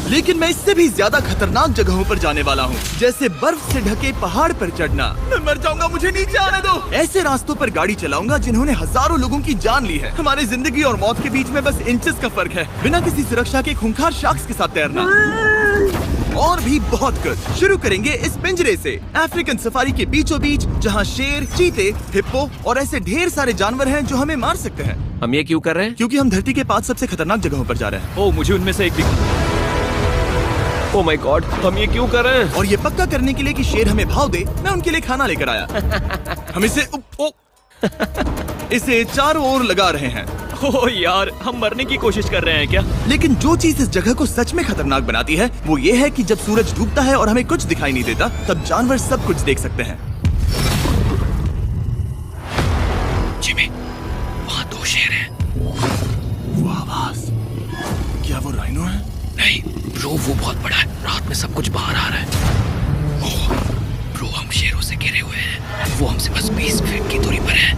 लेकिन मैं इससे भी ज्यादा खतरनाक जगहों पर जाने वाला हूँ, जैसे बर्फ से ढके पहाड़ पर चढ़ना। मैं मर जाऊंगा, मुझे नीचे आने दो। ऐसे रास्तों पर गाड़ी चलाऊंगा जिन्होंने हजारों लोगों की जान ली है। हमारी जिंदगी और मौत के बीच में बस इंचेस का फर्क है। बिना किसी सुरक्षा के खूंखार शार्क्स के साथ तैरना और भी बहुत कुछ। शुरू करेंगे इस पिंजरे से, अफ्रीकन सफारी के बीचों बीच, जहाँ शेर, चीते, हिप्पो और ऐसे ढेर सारे जानवर हैं जो हमें मार सकते हैं। हम ये क्यों कर रहे हैं? क्योंकि हम धरती के 5 सबसे खतरनाक जगहों पर जा रहे हैं। ओह, मुझे उनमें से एक दिखा। ओह माय गॉड, हम ये क्यों कर रहे हैं? और ये पक्का करने के लिए कि शेर हमें भाव दे, मैं उनके लिए खाना लेकर आया। हम इसे चारों ओर लगा रहे हैं। ओह यार, हम मरने की कोशिश कर रहे हैं क्या? लेकिन जो चीज इस जगह को सच में खतरनाक बनाती है वो ये है कि जब सूरज डूबता है और हमें कुछ दिखाई नहीं देता, तब जानवर सब कुछ देख सकते हैं। जिमी, वहाँ 2 शेर हैं। वो आवाज, क्या वो राइनो है? नहीं ब्रो, वो बहुत बड़ा है। रात में सब कुछ बाहर आ रहा है। ओह ब्रो, हम शेरों से घिरे हुए हैं। वो हमसे बस 20 फीट की दूरी पर है।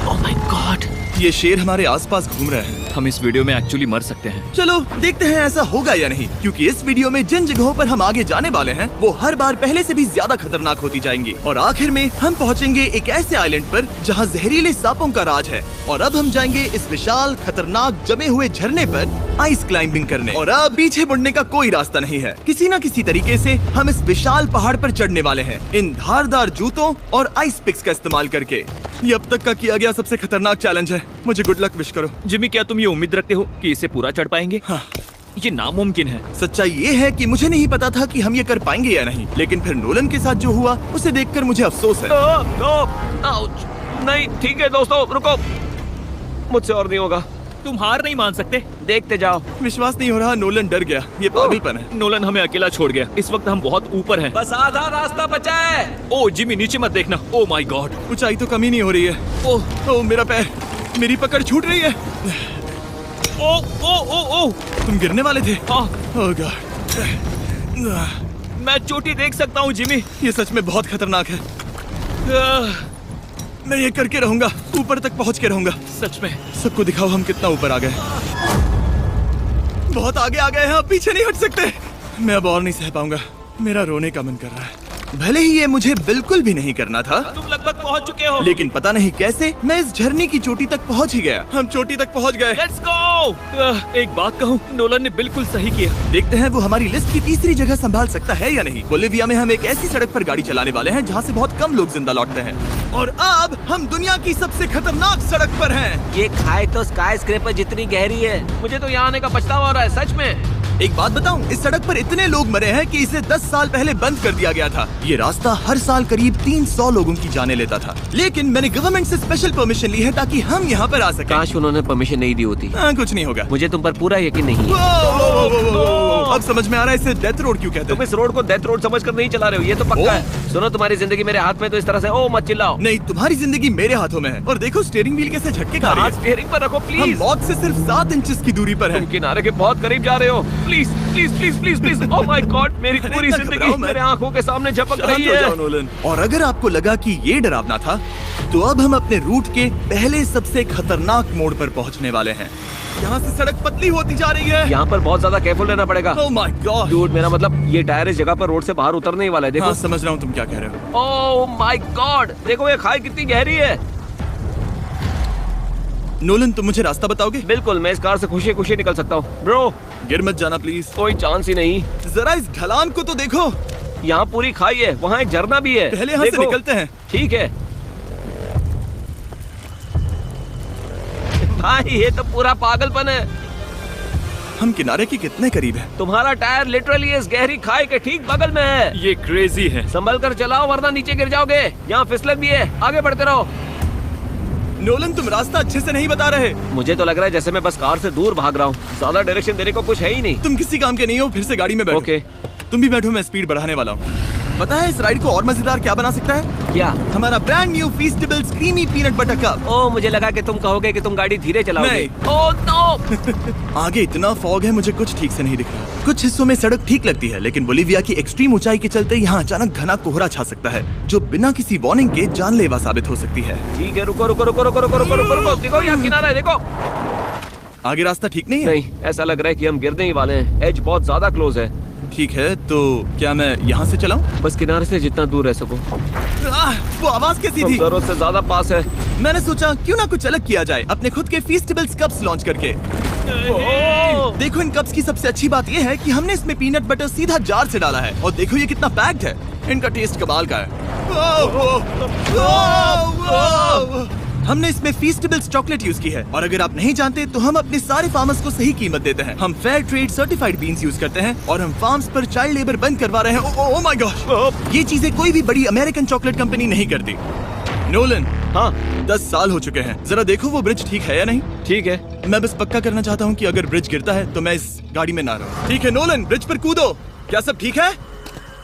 ओह माय गॉड, ये शेर हमारे आसपास घूम रहे हैं। हम इस वीडियो में एक्चुअली मर सकते हैं। चलो देखते हैं ऐसा होगा या नहीं, क्योंकि इस वीडियो में जिन जगहों पर हम आगे जाने वाले हैं वो हर बार पहले से भी ज्यादा खतरनाक होती जाएंगी। और आखिर में हम पहुंचेंगे एक ऐसे आइलैंड पर जहां जहरीले सांपों का राज है। और अब हम जाएंगे इस विशाल खतरनाक जमे हुए झरने पर आइस क्लाइंबिंग करने। और अब पीछे मुड़ने का कोई रास्ता नहीं है। किसी न किसी तरीके से हम इस विशाल पहाड़ पर चढ़ने वाले हैं, इन धारदार जूतों और आइस पिक्स का इस्तेमाल करके। ये अब तक का किया गया सबसे खतरनाक चैलेंज है। मुझे गुड लक विश करो। जिमी, क्या तुम ये उम्मीद रखते हो कि इसे पूरा चढ़ पाएंगे? हाँ। ये नामुमकिन है। सच्चाई ये है कि मुझे नहीं पता था कि हम ये कर पाएंगे या नहीं, लेकिन फिर नोलन के साथ जो हुआ उसे देखकर मुझे अफसोस है। आउच। नहीं ठीक है दोस्तों, रुको, मुझसे और नहीं होगा। तुम हार नहीं मान सकते, देखते जाओ। विश्वास नहीं हो रहा, नोलन डर गया। ये पागलपन है। नोलन हमें अकेला छोड़ गया। इस वक्त हम बहुत ऊपर हैं। बस आधा रास्ता बचा है। ओह जिमी, नीचे मत देखना। ओह माय गॉड, ऊंचाई तो कमी नहीं हो रही है। ओह मेरा पैर, मेरी पकड़ छूट रही है। ओह तुम गिरने वाले थे। ओह गॉड, मैं चोटी देख सकता हूँ जिमी। ये सच में बहुत खतरनाक है। मैं ये करके रहूंगा, ऊपर तक पहुंच के रहूंगा। सच में। सबको दिखाओ हम कितना ऊपर आ गए। बहुत आगे आ गए हैं, अब पीछे नहीं हट सकते। मैं अब और नहीं सह पाऊंगा, मेरा रोने का मन कर रहा है। भले ही ये मुझे बिल्कुल भी नहीं करना था। तुम लगभग पहुंच चुके हो, लेकिन पता नहीं कैसे मैं इस झरने की चोटी तक पहुंच ही गया। हम चोटी तक पहुंच गए। Let's go. एक बात कहूँ, नोलन ने बिल्कुल सही किया। देखते हैं वो हमारी लिस्ट की तीसरी जगह संभाल सकता है या नहीं। बोलिविया में हम एक ऐसी सड़क पर गाड़ी चलाने वाले हैं जहाँ से बहुत कम लोग जिंदा लौटते हैं। और अब हम दुनिया की सबसे खतरनाक सड़क पर हैं। ये खाई तो स्काई स्क्रैपर जितनी गहरी है। मुझे तो यहाँ आने का पछतावा हो रहा है, सच में। एक बात बताऊं, इस सड़क पर इतने लोग मरे हैं कि इसे 10 साल पहले बंद कर दिया गया था। ये रास्ता हर साल करीब 300 लोगों की जाने लेता था, लेकिन मैंने गवर्नमेंट से स्पेशल परमिशन ली है ताकि हम यहाँ पर आ सकें। काश उन्होंने परमिशन नहीं दी होती। कुछ नहीं होगा। मुझे तुम पर पूरा यकीन नहीं है। अब समझ में आ रहा है इसे डेथ रोड क्यों कहते तुम हैं। इस रोड को डेथ रोड समझकर नहीं चला रहे हो, ये तो पक्का है। सुनो, तुम्हारी जिंदगी मेरे हाथ में, तो इस तरह से ओ मत चिल्लाओ। नहीं, तुम्हारी जिंदगी मेरे हाथों में है। और देखो स्टीयरिंग व्हील कैसे झटके खा रही है। स्टीयरिंग पर रखो हम प्लीज। मौत से सिर्फ 7 इंचेस की दूरी पर हैं। तुम किनारे के बहुत करीब जा रहे हो। Please please please please please. Oh my God, मेरी पूरी इतना जिंदगी घबराओ मत। मेरे आंखों के सामने झपक शांत रही हो जाओ है। नोलन। और अगर आपको लगा कि ये डरावना था, तो अब हम अपने रूट के पहले सबसे खतरनाक मोड़ पर पहुंचने वाले हैं। यहाँ से सड़क पतली होती जा रही है। यहाँ पर बहुत ज्यादा केयरफुल रहना पड़ेगा। Oh my God. डूड, मेरा मतलब ये टायर इस जगह पर रोड से बाहर उतरने ही वाला है। देखो। हाँ, समझ रहा हूँ तुम क्या कह रहे हो। ओह माय गॉड, देखो ये खाई कितनी गहरी है। नोलन, तुम मुझे रास्ता बताओगे? बिल्कुल, मैं इस कार से खुशी खुशी निकल सकता हूँ। ब्रो, गिर मत जाना प्लीज। कोई चांस ही नहीं। जरा इस ढलान को तो देखो। यहाँ पूरी खाई है, वहाँ एक झरना भी है। पहले यहाँ से निकलते हैं। ठीक है भाई, ये तो पूरा पागलपन है। हम किनारे के कितने करीब हैं? तुम्हारा टायर लिटरली इस गहरी खाई के ठीक बगल में है। ये क्रेजी है। संभल कर चलाओ वरना नीचे गिर जाओगे। यहाँ फिसलन भी है, आगे बढ़ते रहो। नोलन, तुम रास्ता अच्छे से नहीं बता रहे। मुझे तो लग रहा है जैसे मैं बस कार से दूर भाग रहा हूँ। ज्यादा डायरेक्शन देने को कुछ है ही नहीं। तुम किसी काम के नहीं हो, फिर से गाड़ी में बैठो। ओके। तुम भी बैठो, मैं स्पीड बढ़ाने वाला हूँ। पता है इस राइड को और मजेदार क्या बना सकता है? क्या? हमारा brand new Feastable creamy peanut butter cup. Oh, मुझे लगा कि तुम कहोगे कि तुम गाड़ी धीरे चलाओगे। नहीं। Oh no. आगे इतना फॉग है, मुझे कुछ ठीक से नहीं दिख रहा। कुछ हिस्सों में सड़क ठीक लगती है, लेकिन बोलिविया की एक्सट्रीम ऊंचाई के चलते यहाँ अचानक घना कोहरा छा सकता है, जो बिना किसी वार्निंग के जानलेवा साबित हो सकती है। ठीक है, रुको रुको रुको रुको रुको रुको रुको रुको। देखो यहाँ किनारा है, देखो। आगे रास्ता ठीक नहीं है? नहीं, ऐसा लग रहा है कि हम गिरने ही वाले हैं। एज बहुत ज्यादा क्लोज है। ठीक है, तो क्या मैं यहाँ से चलाऊं? बस किनारे से जितना दूर रह सको। वो आवाज कैसी हम थी? जरूरत से ज्यादा पास है। मैंने सोचा क्यों ना कुछ अलग किया जाए, अपने खुद के फीस्टेबल्स कप्स लॉन्च करके। देखो, इन कप्स की सबसे अच्छी बात ये है कि हमने इसमें पीनट बटर सीधा जार से डाला है और देखो ये कितना पैक्ड है। इनका टेस्ट कमाल का है। हमने इसमें फीस्टेबल्स चॉकलेट यूज की है और अगर आप नहीं जानते तो हम अपने सारे फार्मर्स को सही कीमत देते हैं। हम fair trade certified beans use करते हैं और हम फार्म्स पर चाइल्ड लेबर बंद करवा रहे हैं। ओह माय गॉड, ये चीजें कोई भी बड़ी अमेरिकन चॉकलेट कंपनी नहीं करती। नोलन, हाँ 10 साल हो चुके हैं, जरा देखो वो ब्रिज ठीक है या नहीं। ठीक है। मैं बस पक्का करना चाहता हूँ कि अगर ब्रिज गिरता है तो मैं इस गाड़ी में ना रहूं। ठीक है नोलन, ब्रिज पर कूदो। क्या सब ठीक है?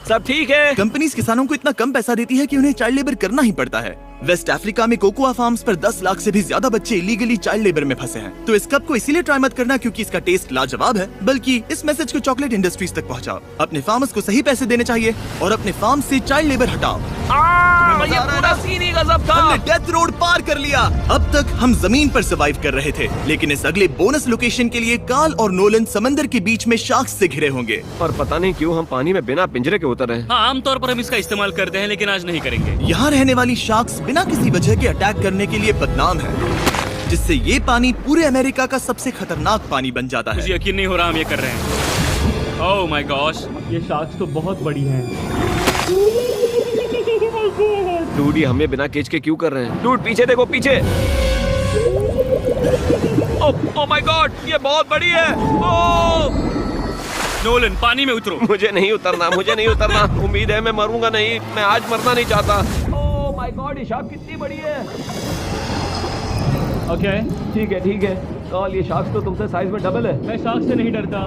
सब ठीक है। कंपनीज किसानों को इतना कम पैसा देती है कि उन्हें चाइल्ड लेबर करना ही पड़ता है। वेस्ट अफ्रीका में कोकोआ फार्म्स पर 10 लाख से भी ज्यादा बच्चे इलीगली चाइल्ड लेबर में फंसे हैं। तो इस कप को इसीलिए ट्राई मत करना क्योंकि इसका टेस्ट लाजवाब है, बल्कि इस मैसेज को चॉकलेट इंडस्ट्रीज तक पहुंचाओ। अपने फार्मर्स को सही पैसे देने चाहिए और अपने फार्म से चाइल्ड लेबर हटाओ। ये पूरा सीन ही गजब था। हमने डेथ रोड पार कर लिया। अब तक हम जमीन पर सर्वाइव कर रहे थे, लेकिन इस अगले बोनस लोकेशन के लिए कार्ल और नोलन समंदर के बीच में शार्क्स से घिरे होंगे। और पता नहीं क्यों हम पानी में बिना पिंजरे के उतर रहे हैं। हाँ, आमतौर पर हम इसका इस्तेमाल करते हैं, लेकिन आज नहीं करेंगे। यहाँ रहने वाली शार्क्स बिना किसी वजह के अटैक करने के लिए बदनाम है, जिससे ये पानी पूरे अमेरिका का सबसे खतरनाक पानी बन जाता मुझे है। यकीन नहीं हो रहा हम ये कर रहे हैं। ओह माय गॉश, ये शार्क्स तो बहुत बड़ी हैं। डूड, ये हमें बिना केज के क्यों कर रहे हैं? डूड पीछे देखो, पीछे। ओह माय गॉड, ये बहुत बड़ी है। ओह नोलन, पानी में उतरो। मुझे नहीं उतरना, मुझे नहीं उतरना। उम्मीद है मैं मरूंगा नहीं। मैं आज मरना नहीं चाहता। ओह माय गॉड, ये शार्क कितनी बड़ी है। ओके, ठीक है, ठीक है। कॉल, ये शार्क तो तुमसे साइज में डबल है। मैं शार्क से नहीं डरता,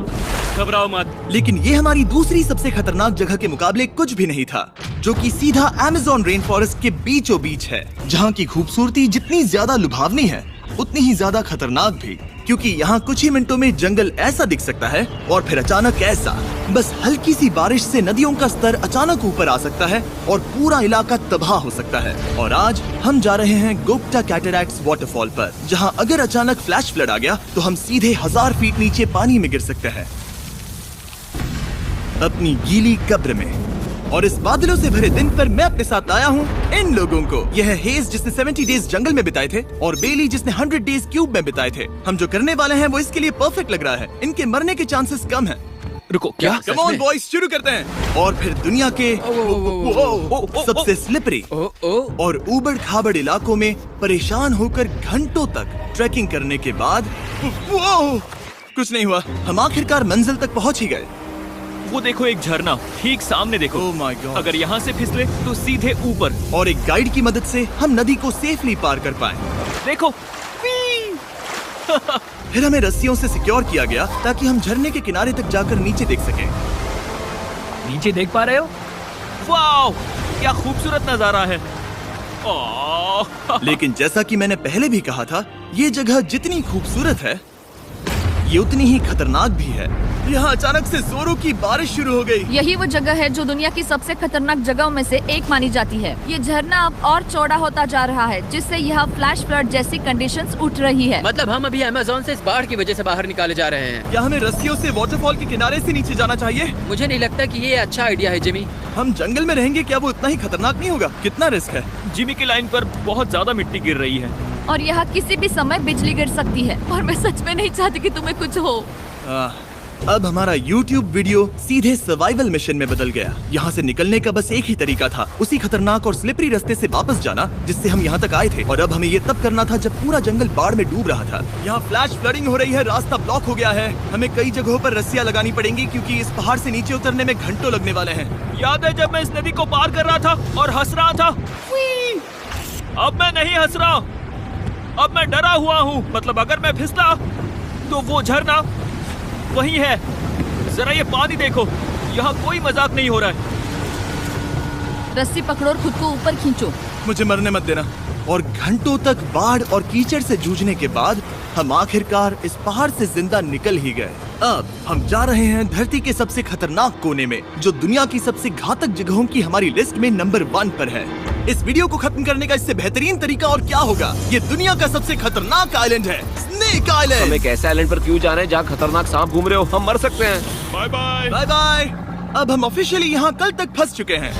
घबराओ मत। लेकिन ये हमारी दूसरी सबसे खतरनाक जगह के मुकाबले कुछ भी नहीं था, जो कि सीधा अमेज़न रेन फॉरेस्ट के बीचों बीच है, जहाँ की खूबसूरती जितनी ज्यादा लुभावनी है उतनी ही ज्यादा खतरनाक भी, क्योंकि यहाँ कुछ ही मिनटों में जंगल ऐसा दिख सकता है और फिर अचानक ऐसा। बस हल्की सी बारिश से नदियों का स्तर अचानक ऊपर आ सकता है और पूरा इलाका तबाह हो सकता है। और आज हम जा रहे हैं गोप्टा कैटरैक्ट्स वाटरफॉल पर, जहाँ अगर अचानक फ्लैश फ्लड आ गया तो हम सीधे 1000 फीट नीचे पानी में गिर सकते हैं, अपनी गीली कब्र में। और इस बादलों से भरे दिन पर मैं अपने साथ लाया हूँ इन लोगों को। यह है हेज जिसने 70 डेज जंगल में बिताए थे और बेली जिसने 100 डेज क्यूब में बिताए थे। हम जो करने वाले हैं वो इसके लिए परफेक्ट लग रहा है। इनके मरने के चांसेस कम हैं। रुको, क्या? कम ऑन बॉयज, शुरू करते हैं। और फिर दुनिया के सबसे स्लिपरी और ऊबड़ खाबड़ इलाकों में परेशान होकर घंटों तक ट्रैकिंग करने के बाद कुछ नहीं हुआ। हम आखिरकार मंजिल तक पहुंच ही गए। वो देखो, एक झरना ठीक सामने देखो। Oh my God. अगर यहाँ से फिसले तो सीधे ऊपर। और एक गाइड की मदद से हम नदी को सेफली पार कर पाए। देखो। फिर हमें रस्सियों से सिक्योर किया गया ताकि हम झरने के किनारे तक जाकर नीचे देख सकें। नीचे देख पा रहे हो? वाओ, क्या खूबसूरत नजारा है। ओह। लेकिन जैसा कि मैंने पहले भी कहा था, ये जगह जितनी खूबसूरत है ये उतनी ही खतरनाक भी है। यहाँ अचानक से जोरों की बारिश शुरू हो गई। यही वो जगह है जो दुनिया की सबसे खतरनाक जगहों में से एक मानी जाती है। ये झरना अब और चौड़ा होता जा रहा है, जिससे यहाँ फ्लैश फ्लड जैसी कंडीशंस उठ रही है। मतलब हम अभी अमेज़न से इस बाढ़ की वजह से बाहर निकाले जा रहे हैं। क्या हमें रस्सियों से वाटरफॉल के किनारे से नीचे जाना चाहिए? मुझे नहीं लगता कि ये अच्छा आइडिया है जिमी। हम जंगल में रहेंगे, क्या वो उतना ही खतरनाक नहीं होगा? कितना रिस्क है? जिमी की लाइन पर बहुत ज्यादा मिट्टी गिर रही है और यहाँ किसी भी समय बिजली गिर सकती है और मैं सच में नहीं चाहती कि तुम्हें कुछ हो। अब हमारा YouTube वीडियो सीधे सर्वाइवल मिशन में बदल गया। यहाँ से निकलने का बस एक ही तरीका था, उसी खतरनाक और स्लिपरी रास्ते से वापस जाना जिससे हम यहाँ तक आए थे। और अब हमें ये तब करना था जब पूरा जंगल बाढ़ में डूब रहा था। यहाँ फ्लैश फ्लडिंग हो रही है, रास्ता ब्लॉक हो गया है। हमें कई जगहों पर रस्सियाँ लगानी पड़ेंगी क्योंकि इस पहाड़ से नीचे उतरने में घंटों लगने वाले हैं। याद है जब मैं इस नदी को पार कर रहा था और हंस रहा था? अब मैं नहीं हंस रहा, अब मैं डरा हुआ हूँ। मतलब अगर मैं फिसला तो वो झरना वही है। जरा ये पानी देखो, यहाँ कोई मजाक नहीं हो रहा है। रस्सी पकड़ो और खुद को ऊपर खींचो। मुझे मरने मत देना। और घंटों तक बाढ़ और कीचड़ से जूझने के बाद हम आखिरकार इस पहाड़ से जिंदा निकल ही गए। अब हम जा रहे हैं धरती के सबसे खतरनाक कोने में, जो दुनिया की सबसे घातक जगहों की हमारी लिस्ट में नंबर 1 पर है। इस वीडियो को खत्म करने का इससे बेहतरीन तरीका और क्या होगा। ये दुनिया का सबसे खतरनाक आइलैंड है, स्नेक हम आइलैंड। एक ऐसे आइलैंड पर क्यों जा रहे हैं जहाँ खतरनाक सांप घूम रहे हो? हम मर सकते हैं। Bye bye. Bye bye. अब हम ऑफिशियली यहाँ कल तक फंस चुके हैं।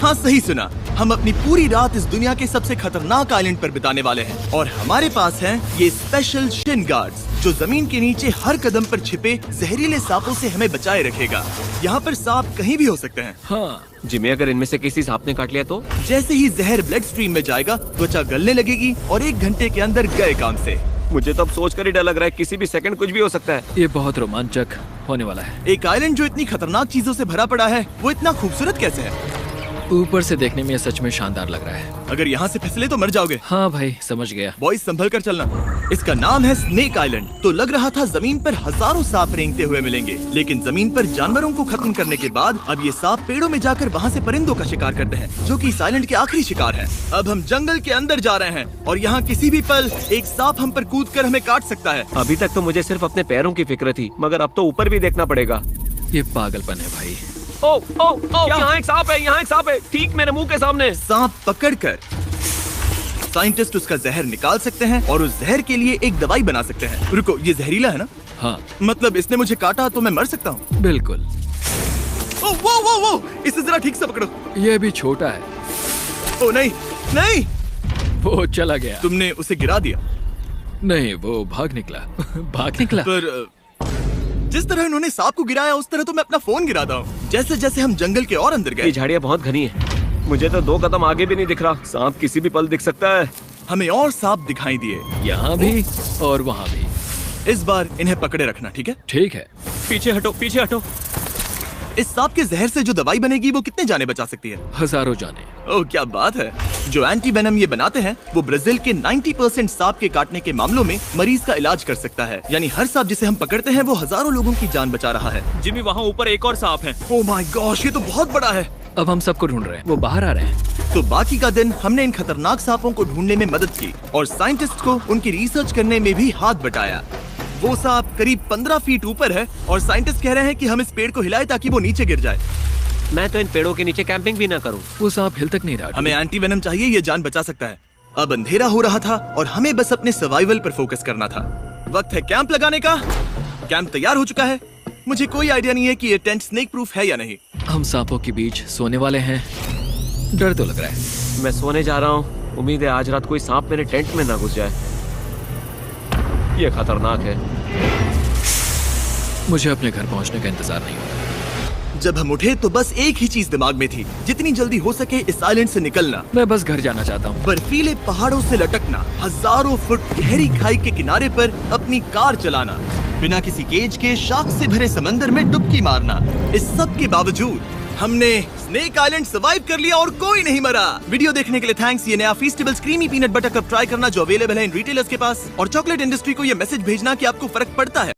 हाँ सही सुना, हम अपनी पूरी रात इस दुनिया के सबसे खतरनाक आइलैंड पर बिताने वाले हैं और हमारे पास हैं ये स्पेशल शिन गार्ड्स जो जमीन के नीचे हर कदम पर छिपे जहरीले सांपों से हमें बचाए रखेगा। यहाँ पर सांप कहीं भी हो सकते हैं। हाँ, जिमी, अगर इनमें से किसी सांप ने काट लिया तो? जैसे ही जहर ब्लड स्ट्रीम में जाएगा त्वचा गलने लगेगी और 1 घंटे के अंदर गए काम से। मुझे तो अब सोचकर ही डर लग रहा है, किसी भी सेकंड कुछ भी हो सकता है। ये बहुत रोमांचक होने वाला है। एक आइलैंड जो इतनी खतरनाक चीजों से भरा पड़ा है वो इतना खूबसूरत कैसे है? ऊपर से देखने में ये सच में शानदार लग रहा है। अगर यहाँ से फिसले तो मर जाओगे। हाँ भाई, समझ गया। बॉयज संभल कर चलना। इसका नाम है स्नेक आइलैंड। तो लग रहा था जमीन पर हजारों सांप रेंगते हुए मिलेंगे, लेकिन जमीन पर जानवरों को खत्म करने के बाद अब ये सांप पेड़ों में जाकर वहाँ से परिंदों का शिकार करते हैं, जो कि इस आइलैंड के आखिरी शिकार हैं। अब हम जंगल के अंदर जा रहे हैं और यहाँ किसी भी पल एक सांप हम पर कूद कर हमें काट सकता है। अभी तक तो मुझे सिर्फ अपने पैरों की फिक्र थी, मगर अब तो ऊपर भी देखना पड़ेगा। ये पागलपन है भाई। ओ ओ ओ, यहाँ एक सांप है, यहाँ एक सांप है, ठीक मेरे मुंह के सामने। सांप पकड़कर साइंटिस्ट उसका जहर निकाल सकते हैं और उस जहर के लिए एक दवाई बना सकते हैं। रुको, ये जहरीला है ना? हाँ मतलब इसने मुझे काटा तो मैं मर सकता हूँ? बिल्कुल। ओ वो वो वो, इसे जरा ठीक से पकड़ो। ये भी छोटा है। ओ नहीं नहीं, वो चला गया। तुमने उसे गिरा दिया। नहीं, वो भाग निकला। भाग निकला। पर जिस तरह इन्होंने सांप को गिराया उस तरह तो मैं अपना फोन गिराता हूँ। जैसे जैसे हम जंगल के और अंदर ये गए, झाड़ियाँ बहुत घनी है, मुझे तो 2 कदम आगे भी नहीं दिख रहा। सांप किसी भी पल दिख सकता है। हमें और सांप दिखाई दिए। यहाँ भी और वहाँ भी। इस बार इन्हें पकड़े रखना, ठीक है? ठीक है। पीछे हटो, पीछे हटो। इस सांप के जहर से जो दवाई बनेगी वो कितने जाने बचा सकती है? हजारों जाने। ओह क्या बात है। जो एंटी वेनम ये बनाते हैं वो ब्राजील के 90% सांप के काटने के मामलों में मरीज का इलाज कर सकता है। यानी हर सांप जिसे हम पकड़ते हैं वो हजारों लोगों की जान बचा रहा है। जिमी, वहाँ ऊपर एक और सांप है। ओह माय गॉश, ये तो बहुत बड़ा है। अब हम सबको ढूंढ रहे हैं, वो बाहर आ रहे हैं। तो बाकी का दिन हमने इन खतरनाक सांपों को ढूंढने में मदद की और साइंटिस्ट को उनकी रिसर्च करने में भी हाथ बटाया। वो सांप करीब 15 फीट ऊपर है और साइंटिस्ट कह रहे हैं कि हम इस पेड़ को हिलाएं ताकि वो नीचे गिर जाए। मैं तो इन पेड़ों के नीचे कैंपिंग भी ना करूँ। वो सांप हिल तक नहीं रहा। हमें एंटी वेनम चाहिए, ये जान बचा सकता है। अब अंधेरा हो रहा था और हमें बस अपने सर्वाइवल पर फोकस करना था। वक्त है कैंप लगाने का। कैंप तैयार हो चुका है। मुझे कोई आइडिया नहीं है कि ये टेंट स्नेक प्रूफ है या नहीं। हम सांपों के बीच सोने वाले हैं। डर तो लग रहा है। मैं सोने जा रहा हूँ, उम्मीद है आज रात कोई सांप मेरे टेंट में ना घुस जाए। ये खतरनाक है। मुझे अपने घर पहुंचने का इंतजार नहीं होता। जब हम उठे तो बस एक ही चीज दिमाग में थी, जितनी जल्दी हो सके इस आइलैंड से निकलना। मैं बस घर जाना चाहता हूँ। बर्फीले पहाड़ों से लटकना, हजारों फुट गहरी खाई के किनारे पर अपनी कार चलाना, बिना किसी केज के शार्क से भरे समंदर में डुबकी मारना। इस सब के बावजूद हमने स्नेक आइलैंड सर्वाइव कर लिया और कोई नहीं मरा। वीडियो देखने के लिए थैंक्स। ये नया Feastables creamy peanut butter cup try करना जो अवेलेबल है इन रिटेलर्स के पास, और चॉकलेट इंडस्ट्री को ये मैसेज भेजना कि आपको फर्क पड़ता है।